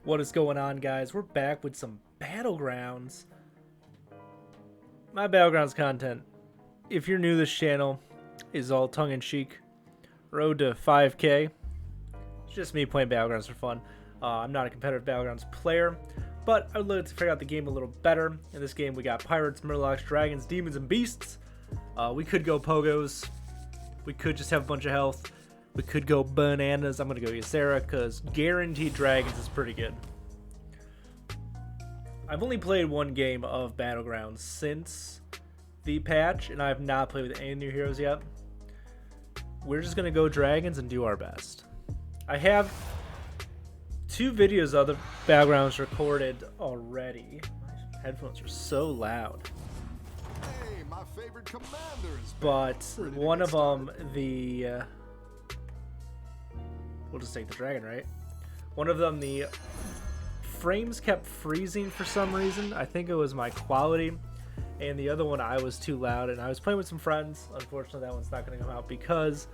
What is going on, guys? We're back with some Battlegrounds. My Battlegrounds content, if you're new to this channel, is all tongue-in-cheek. Road to 5K. It's just me playing Battlegrounds for fun. I'm not a competitive Battlegrounds player, but I'd like to figure out the game a little better. In this game, we got pirates, murlocs, dragons, demons, and beasts. We could go pogos. We could just have a bunch of health. We could go bananas. I'm going to go Ysera because guaranteed dragons is pretty good. I've only played one game of Battlegrounds since the patch, and I have not played with any new heroes yet. We're just going to go dragons and do our best. I have 2 videos of the Battlegrounds recorded already. My headphones are so loud. Hey, my favorite commander is But one of them, we'll just take the dragon, right? One of them, the frames kept freezing for some reason. I think it was my quality. And the other one, I was too loud. And I was playing with some friends. Unfortunately, that one's not going to come out because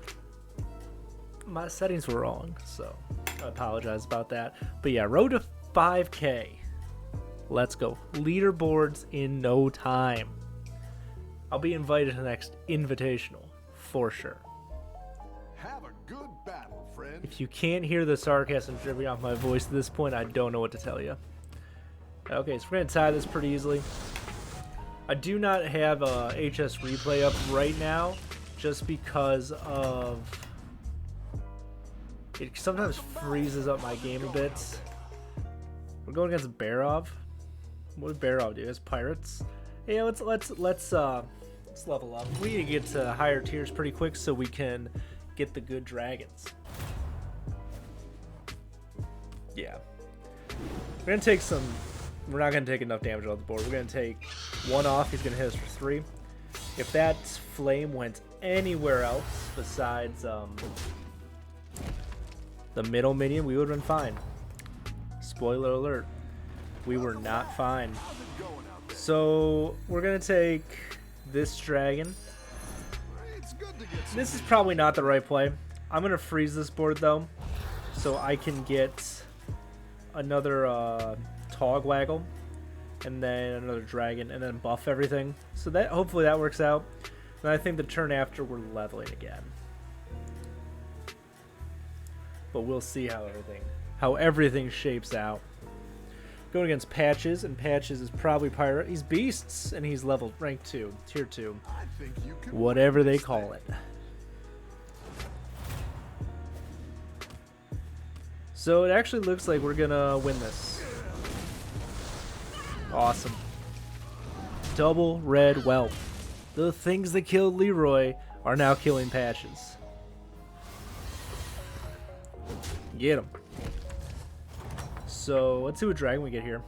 my settings were wrong. So I apologize about that. But yeah, road to 5K. Let's go. Leaderboards in no time. I'll be invited to the next invitational for sure. Have a good battle, friend. If you can't hear the sarcasm dripping off my voice at this point, I don't know what to tell you. Okay, so we're going to tie this pretty easily. I do not have a HS replay up right now, just because of... it sometimes freezes up my game a bit. We're going against Barov. What did Barov do? He has pirates. Yeah, let's level up. We need to get to higher tiers pretty quick so we can get the good dragons. Yeah. We're gonna take some. We're not gonna take enough damage off the board. We're gonna take 1 off. He's gonna hit us for 3. If that flame went anywhere else besides the middle minion, we would have been fine. Spoiler alert. We were not fine. So we're gonna take this dragon. This is probably not the right play. I'm gonna freeze this board though, so I can get another Togwaggle, and then another dragon, and then buff everything. So that hopefully that works out. And I think the turn after we're leveling again. But we'll see how everything shapes out. Going against Patches, and Patches is probably pirate. He's beasts, and he's level rank 2, tier 2, whatever they call it. So it actually looks like we're gonna win this. Awesome. Double red whelp. The things that killed Leroy are now killing Patches. Get him. So let's see what dragon we get here.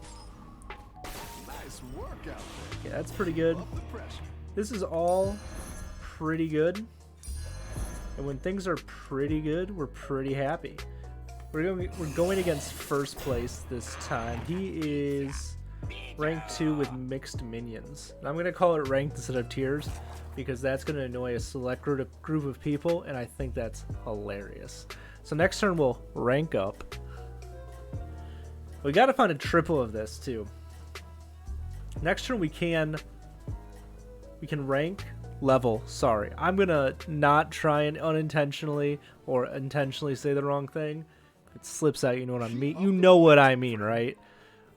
Nice work out there. Yeah, that's pretty good. This is all pretty good. And when things are pretty good, we're pretty happy. We're going against first place this time. He is rank 2 with mixed minions. And I'm going to call it ranked instead of tiers because that's going to annoy a select group of people, and I think that's hilarious. So next turn we'll rank up. We got to find a triple of this too. Next turn we can rank level. Sorry, I'm gonna not try and unintentionally or intentionally say the wrong thing. If it slips out, you know what I mean. You know what I mean, right?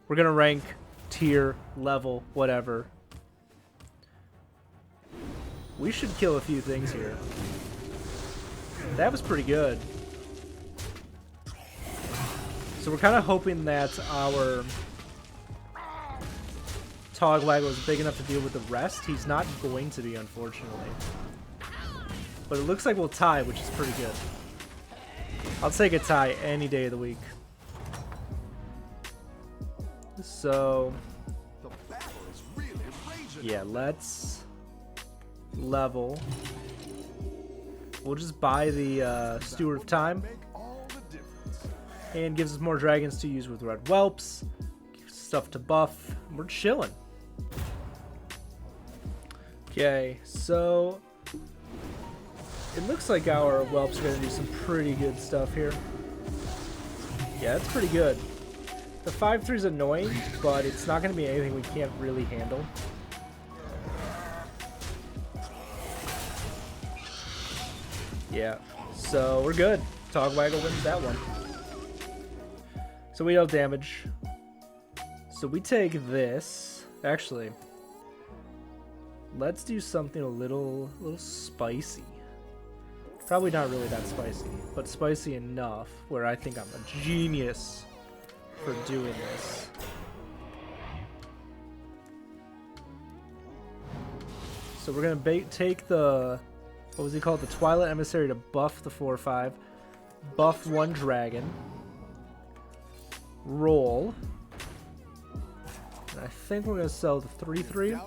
We're gonna rank, tier, level, whatever. We should kill a few things here. That was pretty good. So we're kind of hoping that our Togwaggle is big enough to deal with the rest. He's not going to be, unfortunately. But it looks like we'll tie, which is pretty good. I'll take a tie any day of the week. So, yeah, let's level. We'll just buy the Steward of Time. And gives us more dragons to use with red whelps, stuff to buff. We're chilling. Okay, so it looks like our whelps are going to do some pretty good stuff here. Yeah, that's pretty good. The 5-3 is annoying, but it's not going to be anything we can't really handle. Yeah, so we're good. Togwaggle wins that one. So we dealt damage. So we take this. Actually, let's do something a little spicy. Probably not really that spicy, but spicy enough where I think I'm a genius for doing this. So we're gonna take the, what was he called? The Twilight Emissary to buff the 4/5, buff one dragon, roll. And I think we're gonna sell the 3/3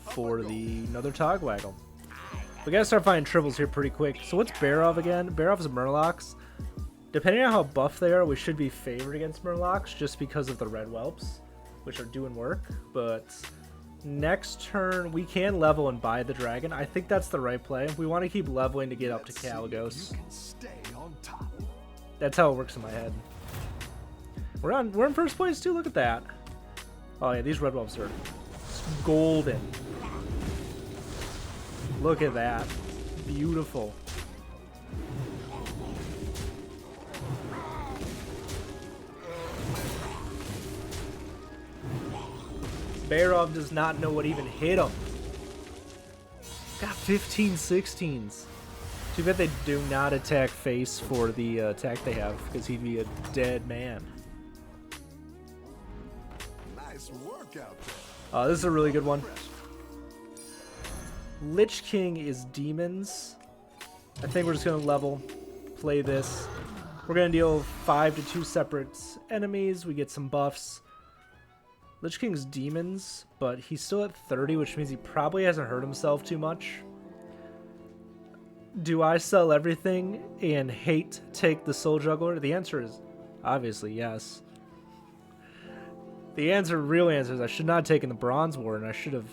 for the another Togwaggle. We gotta start finding triples here pretty quick. So what's Barov again? Barov's Murlocs. Depending on how buff they are, we should be favored against Murlocs just because of the red whelps, which are doing work. But next turn, we can level and buy the dragon. I think that's the right play. We want to keep leveling to get up to Kalecgos. That's how it works in my head. We're in first place too. Look at that. Oh yeah, these red whelps are golden. Look at that. Beautiful. Barov does not know what even hit him. Got 15 16s. Too bad they do not attack face for the attack they have, because he'd be a dead man. Nice work out there. This is a really good one. Lich King is demons. I think we're just going to level, play this. We're going to deal 5 to 2 separate enemies. We get some buffs. Lich King's demons, but he's still at 30, which means he probably hasn't hurt himself too much. Do I sell everything and hate take the Soul Juggler? The answer is obviously yes. The real answer is I should not have taken the Bronze Warden. I should have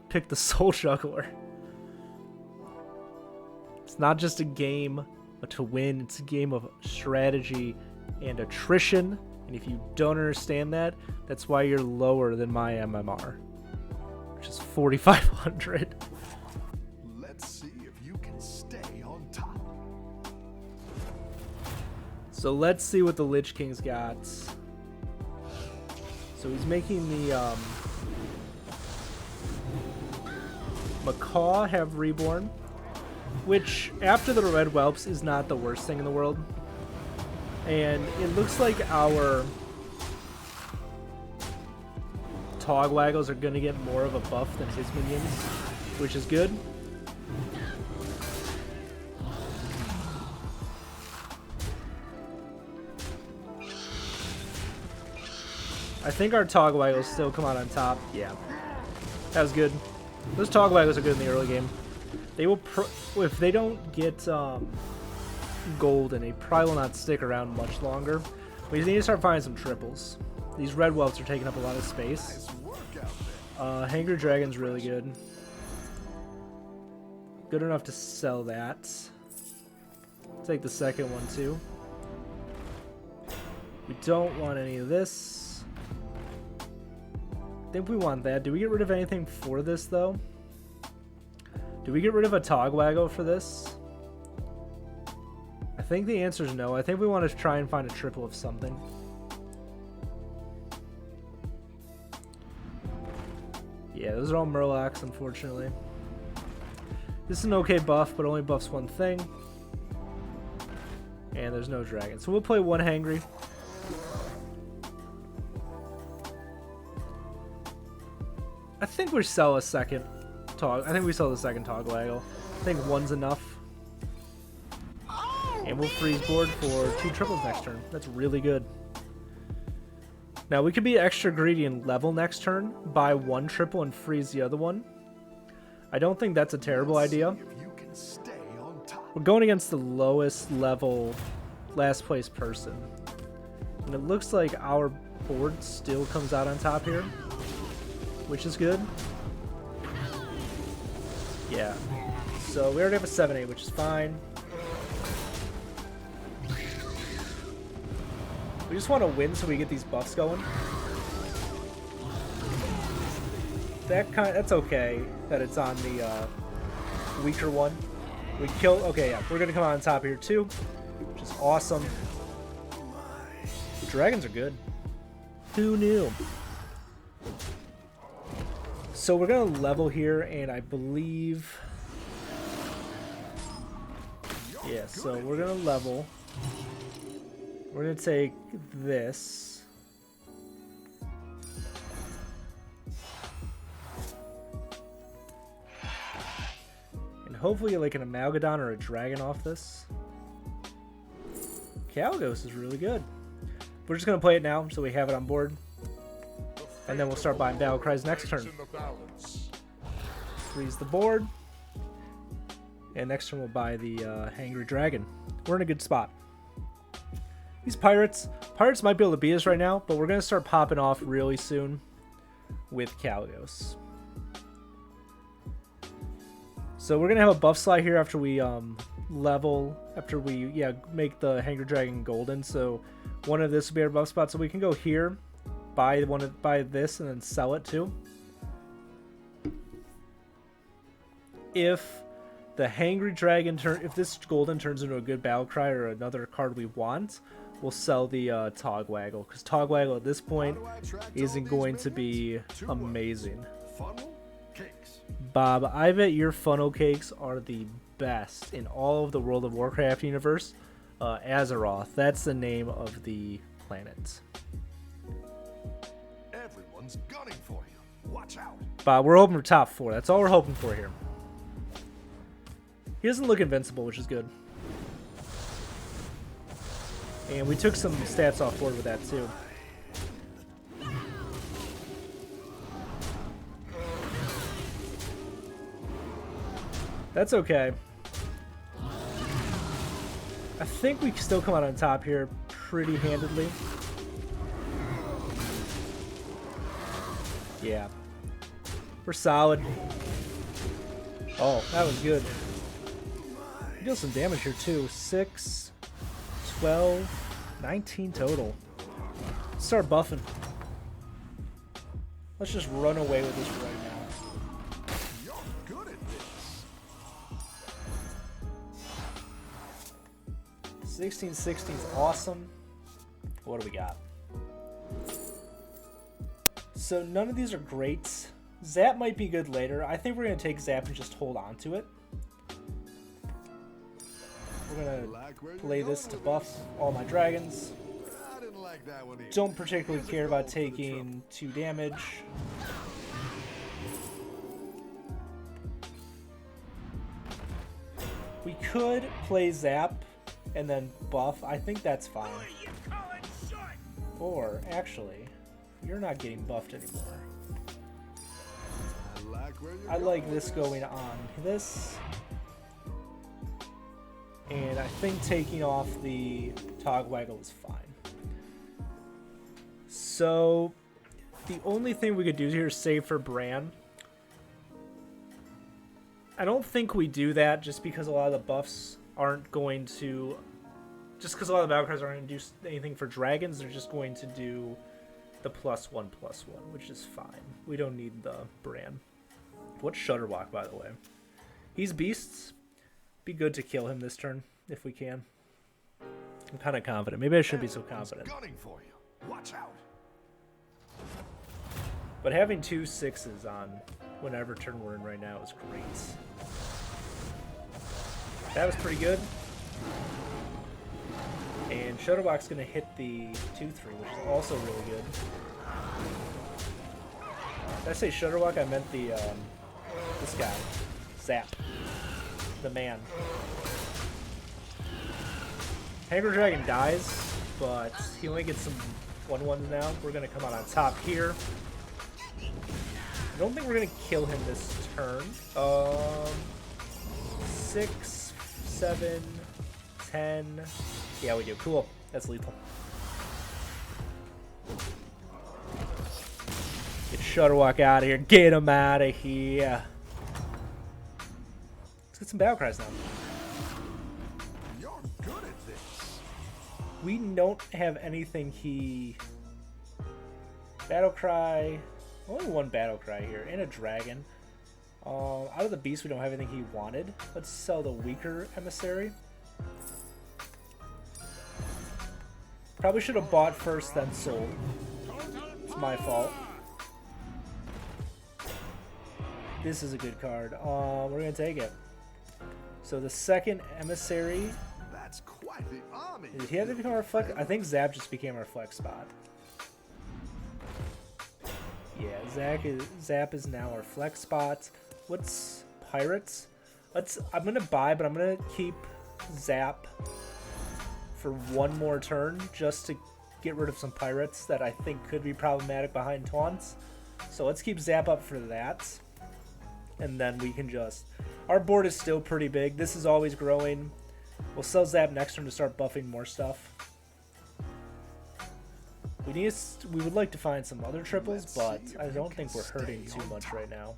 picked the Soul Juggler. It's not just a game to win, it's a game of strategy and attrition. And if you don't understand that, that's why you're lower than my MMR, which is 4,500. Let's see if you can stay on top. So let's see what the Lich King's got. So he's making the Macaw have Reborn, which after the Red Whelps is not the worst thing in the world. And it looks like our Togwaggles are going to get more of a buff than his minions, which is good. I think our Togwaggles still come out on top. Yeah, that was good. Those Togwaggles are good in the early game. They will, if they don't get gold, and they probably will not stick around much longer. We need to start finding some triples. These red whelps are taking up a lot of space. Hangry Dragon's really good. Good enough to sell that. Take the second one too. We don't want any of this. I think we want that. Do we get rid of anything for this though? Do we get rid of a Togwaggle for this? I think the answer is no. I think we want to try and find a triple of something. Yeah, those are all Murlocs, unfortunately. This is an okay buff, but only buffs one thing. And there's no dragon. So we'll play one Hangry. I think we sell a second I think we sell the second Togwaggle. I think one's enough. And we'll freeze board for 2 triples next turn. That's really good. Now we could be extra greedy and level next turn, buy 1 triple and freeze the other one. I don't think that's a terrible idea. We're going against the lowest level last place person. And it looks like our board still comes out on top here, which is good. Yeah. So we already have a 7-8, which is fine. We just want to win so we get these buffs going. That's okay that it's on the weaker one. We kill. Okay, yeah, we're gonna come out on top here too, which is awesome. The dragons are good. Who knew? So we're gonna level here, and I believe, yeah. So we're gonna level. We're gonna take this. Hopefully like an Amalgadon or a dragon off this. Kalecgos is really good. We're just going to play it now so we have it on board. And then we'll start buying battle cries next turn. Freeze the board. And next turn we'll buy the Hangry Dragon. We're in a good spot. These pirates might be able to beat us right now, but we're going to start popping off really soon with Kalecgos. So we're gonna have a buff slide here after we level, after we make the Hangry Dragon golden. So one of this will be our buff spot. So we can go here, buy this, and then sell it too. If the Hangry Dragon if this golden turns into a good battle cry or another card we want, we'll sell the Togwaggle, because Togwaggle at this point isn't going to be amazing. Bob, I bet your funnel cakes are the best in all of the World of Warcraft universe. Azeroth, that's the name of the planet. Everyone's gunning for you. Watch out. Bob, we're hoping for top 4. That's all we're hoping for here. He doesn't look invincible, which is good. And we took some stats off board with that too. That's okay. I think we can still come out on top here pretty handedly. Yeah. We're solid. Oh, that was good. We deal some damage here too. 6, 12, 19 total. Let's start buffing. Let's just run away with this right now. 16/16 is awesome. What do we got? So none of these are great. Zap might be good later. I think we're going to take Zap and just hold on to it. We're going to play this to buff all my dragons. Don't particularly care about taking 2 damage. We could play Zap and then buff. I think that's fine. Or, actually, you're not getting buffed anymore. I like this going on this. And I think taking off the Togwaggle is fine. So, the only thing we could do here is save for Bran. I don't think we do that just because a lot of the buffs aren't going to... Just because a lot of the battle cards aren't going to do anything for dragons, they're just going to do the +1/+1, which is fine. We don't need the Bran. What's Shudderwock, by the way? He's beasts. Be good to kill him this turn, if we can. I'm kind of confident. Maybe I shouldn't be so confident. Gunning for you. Watch out. But having 2 6s on whenever turn we're in right now is great. That was pretty good. And Shudderwock's going to hit the 2/3, which is also really good. Did I say Shudderwock? I meant the this guy, Zap, the man. Hangry Dragon dies, but he only gets some 1/1s now. We're going to come out on top here. I don't think we're going to kill him this turn. 6, 7, 10. Yeah, we do. Cool. That's lethal. Get Shudderwock out of here. Get him out of here. Let's get some battle cries now. You're good at this. we don't have anything he... Battle Cry. Only one Battle Cry here, and a Dragon. Out of the Beast, we don't have anything he wanted. Let's sell the weaker Emissary. Probably should have bought first, then sold. It's my fault. This is a good card. We're going to take it. So the second Emissary... That's quite the army. Did he have to become our flex? I think Zap just became our flex spot. Yeah, Zap is now our flex spot. What's Pirates? I'm gonna buy, but I'm gonna keep Zap for one more turn just to get rid of some Pirates that I think could be problematic behind taunts. So let's keep Zap up for that, and then we can just... Our board is still pretty big. This is always growing. We'll sell Zap next turn to start buffing more stuff. We would like to find some other triples, but I don't think we're hurting too much right now.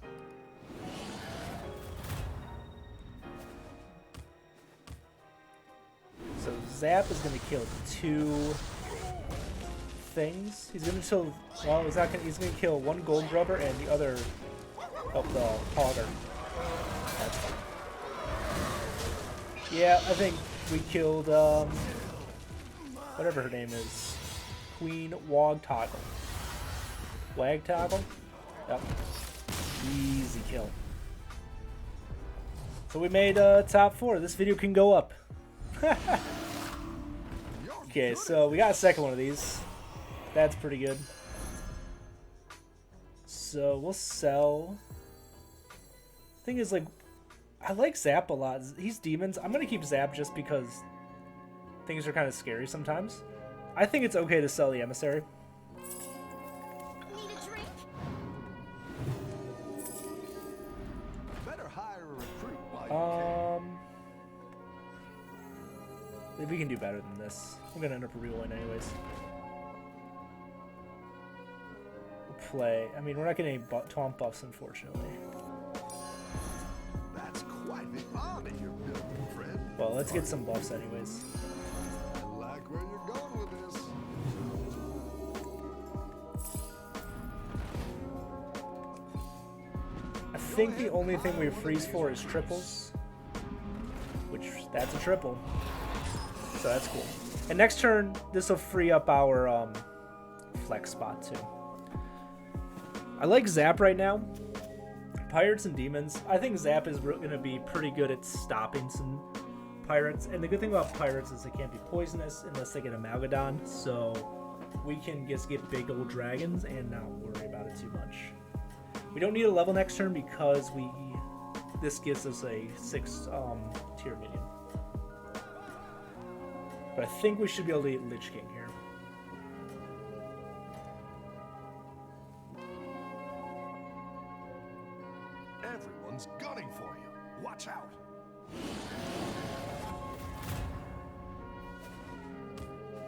So Zap is going to kill 2 things. He's going to kill... Well, he's not going. He's going to kill 1 Gold Grubber and the other... Oh, the Hogger. That's fine. Yeah, I think we killed, whatever her name is. Queen Wagtoggle. Wagtoggle? Yep. Easy kill. So we made top 4. This video can go up. Okay, so we got a second one of these. That's pretty good. So we'll sell. Thing is, like, I like Zap a lot. He's demons. I'm gonna keep Zap just because things are kind of scary sometimes. I think it's okay to sell the Emissary. Need a drink? Better hire a recruit while you can. We can do better than this. I'm gonna end up re-rolling anyways. We'll play. I mean, we're not getting any taunt buffs, unfortunately. That's quite the army you're building, friend. Well, let's get some buffs anyways. I like where you're going with this. I think the only thing we freeze for is triples, which that's a triple, so that's cool. And next turn, this will free up our flex spot too. I like Zap right now. Pirates and Demons. I think Zap is going to be pretty good at stopping some Pirates. And the good thing about Pirates is they can't be poisonous unless they get Amalgadon. So we can just get big old dragons and not worry about it too much. We don't need a level next turn because this gives us a 6 tier minion. But I think we should be able to get Lich King here. Everyone's gunning for you. Watch out.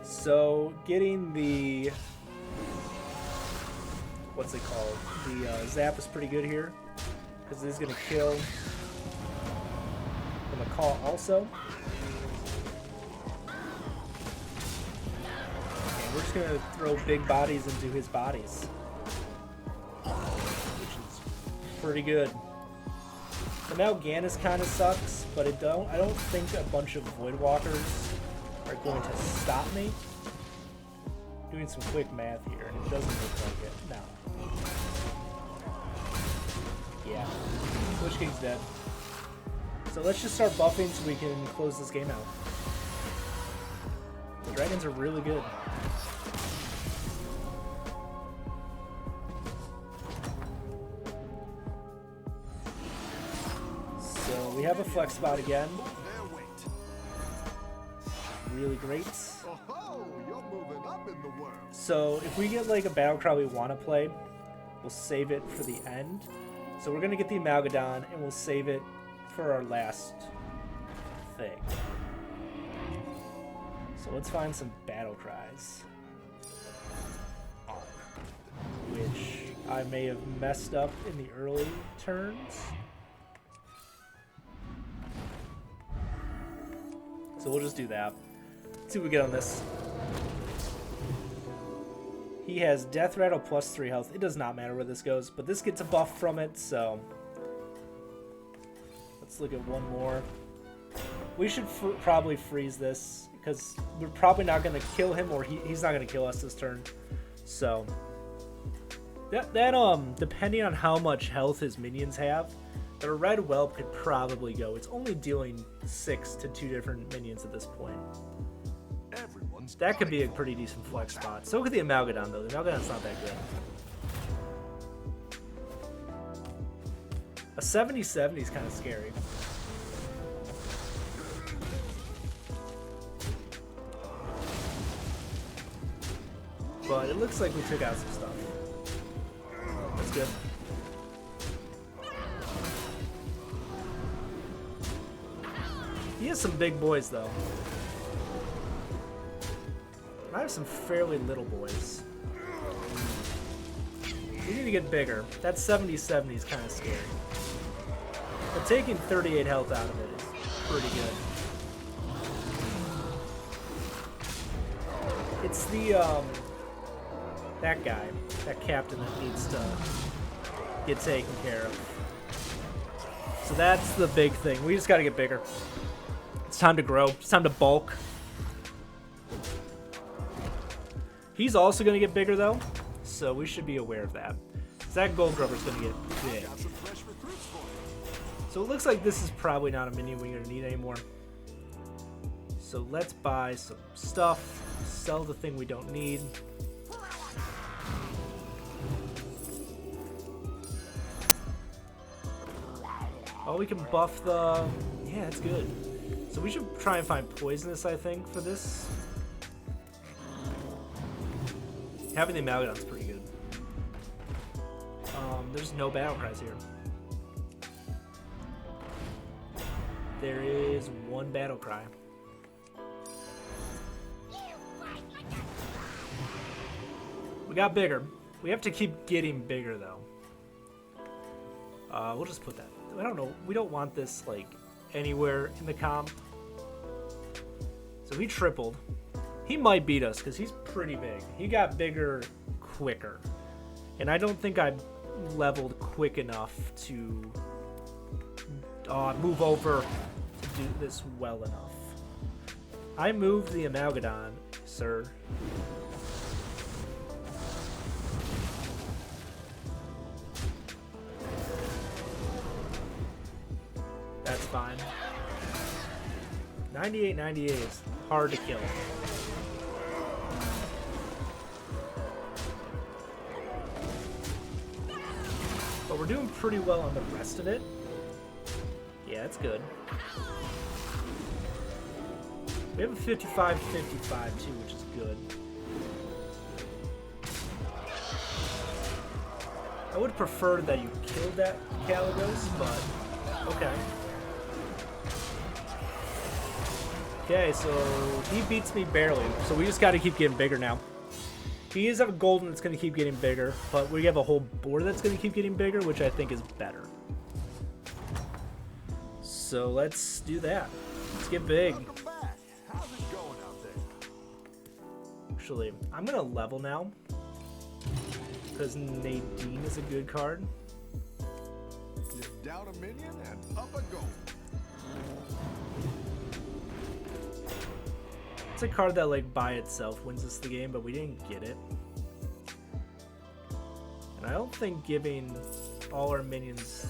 So getting the... what's it called? The Zap is pretty good here. Because it is going to kill the Macaw also. And we're just going to throw big bodies into his bodies. Which is pretty good. So now Ganis kind of sucks, but I don't think a bunch of Voidwalkers are going to stop me. Doing some quick math here, and it doesn't look like it. No. Yeah. Lich King's dead. So let's just start buffing so we can close this game out. The dragons are really good. So we have a flex spot again. Their weight. Really great. Oh, you're moving up in the world. So if we get like a battle cry we want to play, we'll save it for the end. So we're gonna get the Amalgadon and we'll save it for our last thing. So let's find some battle cries, which I may have messed up in the early turns. So we'll just do that. Let's see what we get on this. He has Death Rattle plus 3 health. It does not matter where this goes, but this gets a buff from it, so... Let's look at one more. We should probably freeze this, because we're probably not going to kill him, or he's not going to kill us this turn. So... That depending on how much health his minions have, the red whelp could probably go. It's only dealing 6 to 2 different minions at this point. Everyone's That could be a pretty decent flex spot. So could the Amalgadon, though. The Amalgadon's not that good. A 70-70 is kind of scary. But it looks like we took out some stuff. That's good. He has some big boys, though. I have some fairly little boys. We need to get bigger. That 70-70 is kind of scary. But taking 38 health out of it is pretty good. It's the, that guy, that captain that needs to get taken care of. So that's the big thing. We just got to get bigger. It's time to grow. It's time to bulk. He's also going to get bigger, though, so we should be aware of that. That Gold Grubber's going to get big. So it looks like this is probably not a minion we're going to need anymore. So let's buy some stuff, sell the thing we don't need. Oh, we can buff the... Yeah, that's good. So we should try and find Poisonous, I think, for this. Having the Amalgadon's pretty good. There's no battle cries here. There is one battle cry. We got bigger. We have to keep getting bigger, though. We'll just put that. I don't know. We don't want this, like, anywhere in the comp. So he tripled. He might beat us because he's pretty big. He got bigger quicker. And I don't think I leveled quick enough to move over to do this well enough. I moved the Amalgadon, sir. That's fine. 98-98 is hard to kill. But we're doing pretty well on the rest of it. Yeah, that's good. We have a 55-55 too, which is good. I would prefer that you killed that Kalecgos, but okay. Okay, so he beats me barely, so we just got to keep getting bigger now. He is a golden that's going to keep getting bigger, but we have a whole board that's going to keep getting bigger, which I think is better. So let's do that. Let's get big. Welcome back. How's it going out there? Actually, I'm going to level now, because Nadine is a good card. You're down a minion and up a gold. It's a card that, like, by itself wins us the game, but we didn't get it. And I don't think giving all our minions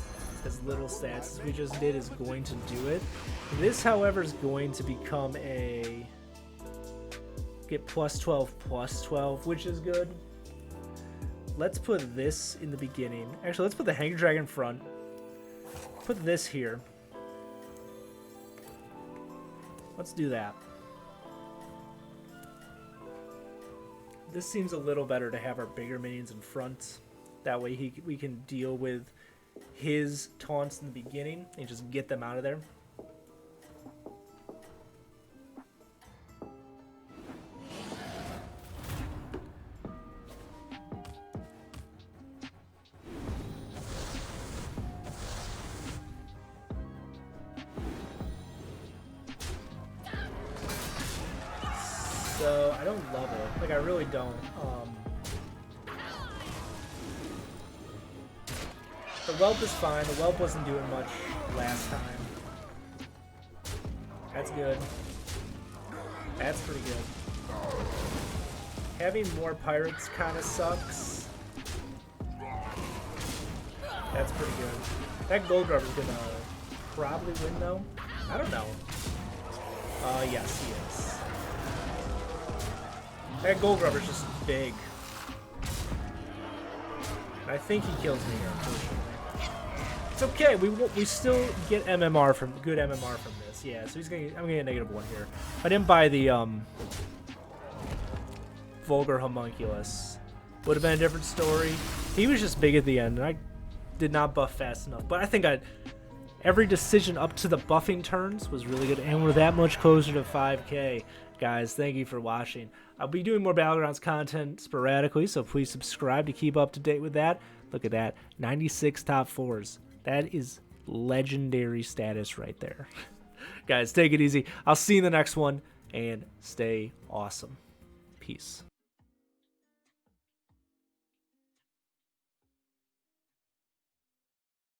as little stats as we just did is going to do it. This, however, is going to become a... get +12/+12, which is good. Let's put this in the beginning. Actually, let's put the Hanging Dragon front. Put this here. Let's do that. This seems a little better to have our bigger minions in front. That way we can deal with his taunts in the beginning and just get them out of there. So I don't love it. Like I really don't. The Whelp is fine. The Whelp wasn't doing much last time. That's good. That's pretty good. Having more pirates kind of sucks. That's pretty good. That Gold Grubber's gonna probably win though. I don't know. Yes, he is. That Gold Grubber's just big. I think he kills me here, unfortunately. It's okay. We still get MMR from good MMR from this. Yeah, so I'm gonna get -1 here. I didn't buy the Vulgar Homunculus. Would have been a different story. He was just big at the end, and I did not buff fast enough. But I think every decision up to the buffing turns was really good, and we're that much closer to 5K. Guys, thank you for watching. I'll be doing more Battlegrounds content sporadically, so please subscribe to keep up to date with that. Look at that, 96 top 4s. That is legendary status right there. Guys, take it easy. I'll see you in the next one, and stay awesome. Peace.